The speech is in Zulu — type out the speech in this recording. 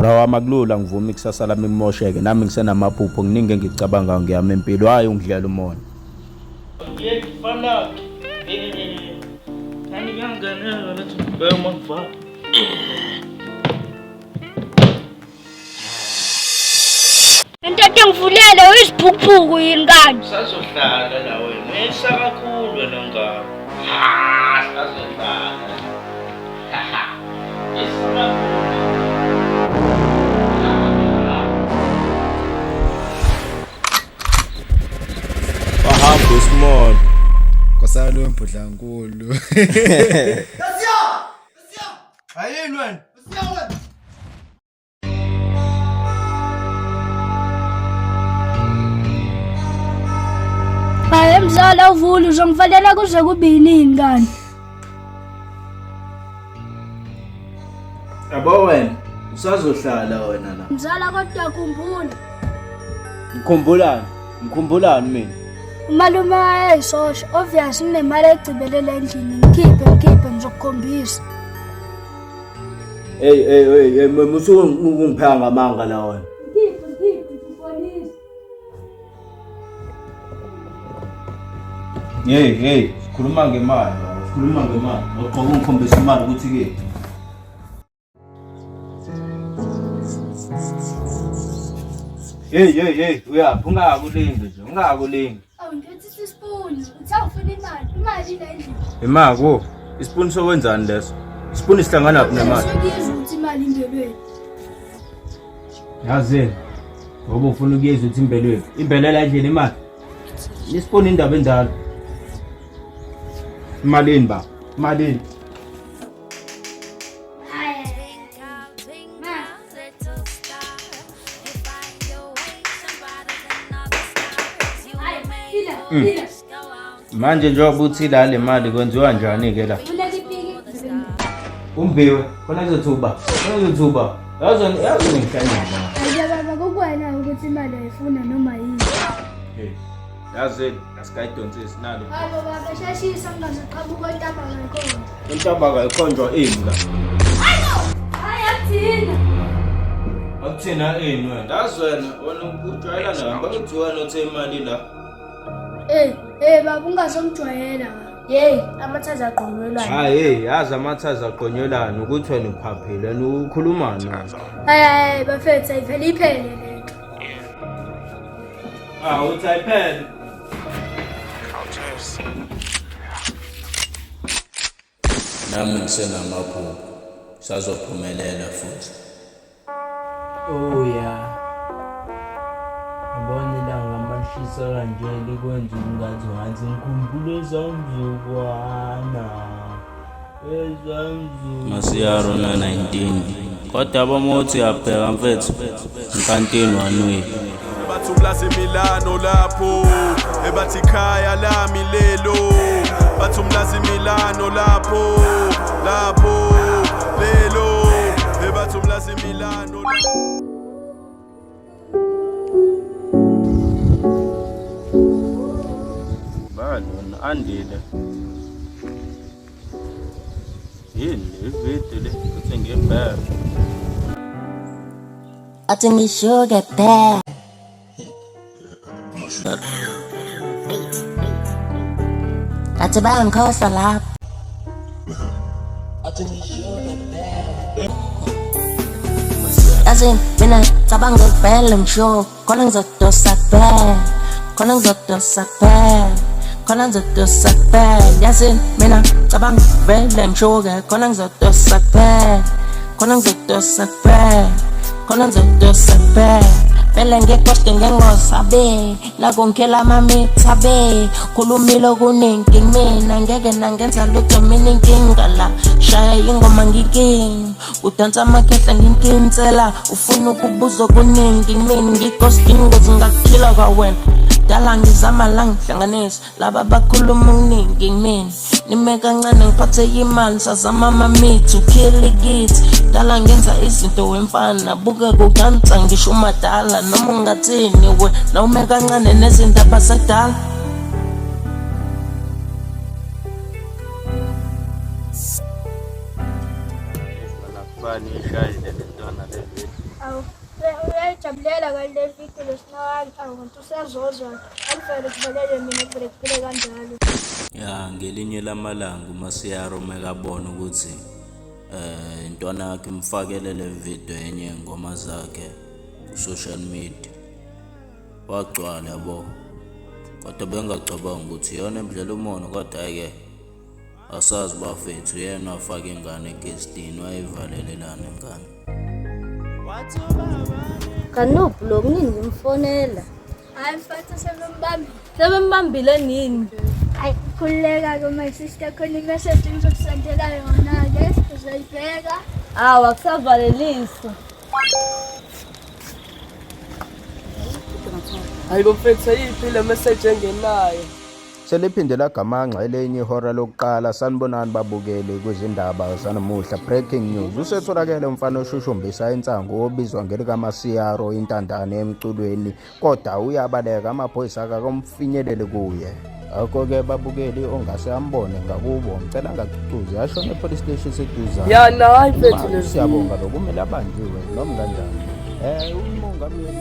Brawa makulula ngivuma ikusasa lami limosheke nami ngisenamaphupho nginingi engicabanga ngiyami empilo hayi ungidlela umoya. Ngiyafana. Nani kanganela lethi ngibema kuva. Ntate ngivulele uyisiphukuphuku yini kanti? Sazohlala la wena. Ngiyisa kakhulu wena ngaba. Sazohlala. Bahamba small. Kwasalo embodlankulu. Yasiya! Hayini wena? Yasiya wena. Hayi mzala uvule uzongivalela kuze kube yini ngani? Yabo wena usazohlala wena la. Mzala kodwa khumbula. Ngikhumbulani mina? Umalume wayesosho obvious nginemali egcibelela endlini ngikhiphe ngizokukhombisa. Hey musuku ungipheka ngamanga la wena. Ngikhiphe ngibonisa. Hey sikhuluma ngemali. Uqoqa ungikhombisa imali ukuthi ke. Hey uyaphi ungakulingi nje ungakulingi. Awu ngithi isipuni uthawufuna imali la endlini. Imako isipuni sokwenzani leso? Isipuni sihlangana naphi nemali? Ngiyizwa ukuthi imali imbelweni. Yazini. Ngoba ufuna ukuyezwa ukuthi imbelweni. Imbelela endlini imali. Isipuni indaba enjalo. Imalini ba? Imalini. Manje njengoba uthi le mali kwenziwa njani ke la? Umbiwe khona kuzothuba. Yazi ngihlanyela. Ayababa kokwena ukuthi imali ayifuna noma yini. Yazi asikayidonsisi nalo. Hayi baba beshashisa ngingaziqhamuka intaba ngakhona. Intaba kayikhonjwa imka. Hayi akuthina. Akuthina ini wena? Yazi wena ujwayela nami bakuthi wena uthe imali la. Baba ungazongijwayela. Hey, amathaza aqongelwana. Hayi, yazi amathaza aqonyelana ukuthi wena uphaphile ukhuluma nazo. Hayi bafethu ayiphele iphele lento. Uthi ayiphele. Nami ngisenamaphupho. Sazophumelela futhi. Oh yeah. Ngibona ilanga mashisa kanje likwenza ungathi hansi ngikhumbule zamzukwana. Masiyaro na 19. Kodwa bamothi abheka mfethu. Inkantini wanwe. Bathi umlazi Milano lapho. Ebathi khaya lami lelo. Bathi umlazi Milano lapho. Lelo. Ebathi umlazi Milano lapho. Andile yini ividi le kuthi ngebheka athi ngisho kebheka athi bangikhosa lapho athi ngisho kebheka athi mina cabanga ukubhela ngisho khona ngizodosa kubheka khona ngizodosa kubheka khona ngizodosa kubheka yazini mina cabanga vele ngishoke khona ngizodosa kubheka khona ngizodosa kubheka khona ngizodosa kubheka vele ngekhoste ngengosabe la konkhela amamitha be khulumile okuningi kimina ngeke nangenza lutho mina inkinga la shaya ingoma ngiking udansa amakhehla nginkinsela ufuna ukubuza okuningi kimi ngikhoste ngozi ngakukhila kwawena dala ngizama la ngihlanganisa laba bakhuluma okuningi kimi nime kancane ngiphathe imali sazama amamithi ukhile kithi dala ngenza izinto wemfana buka kukansa ngisho umadala noma ungathini we nawume kancane nezindaba sedala nakufani ishayile lentwana levini Awu, uyayijabulela kale le video lesinawali. Awu, ngithi usiyazozwa. Akuvele kuvelele mina kuvele kuphile kanjalo. Ya ngelinye lamalanga uMasiyaro mekabona ukuthi intwana yakhe imfakele le video enye ingoma zakhe ku social media wagcwala yabo kodwa bengacabanga ukuthi yona indlela umono kodwa ke asazi bafethu yena wafaka ingane guestini wayivalelelana ingane Kanuphi lo kunini ngimfonela? Hayi mfethu sebembambile. Sebembambile nini? Hayi khululeka-ke my sister khona imessage ngizokusendela yona-ke uzoyibheka. Hawu akusavalelisa. Hayi bomfethu ayiphi le message engenayo? Seliphinde lagamanxa elenye ihora lokuqala sanibonani babukeli kwizindaba zanamuhla. Breaking news, usetholakele umfana oshushumbisa insango obizwa ngelikaMasiyaro intandane emculweni kodwa uyabaleka amaphoyisa akakomfinyelele kuye. Akho-ke babukeli ongase ambone ngakubo ngicela ngacucuze ashone epolice station seduza. Yana hayi mfethu Siyabonga lokumele abanjiwe noma kanjani. Umongameli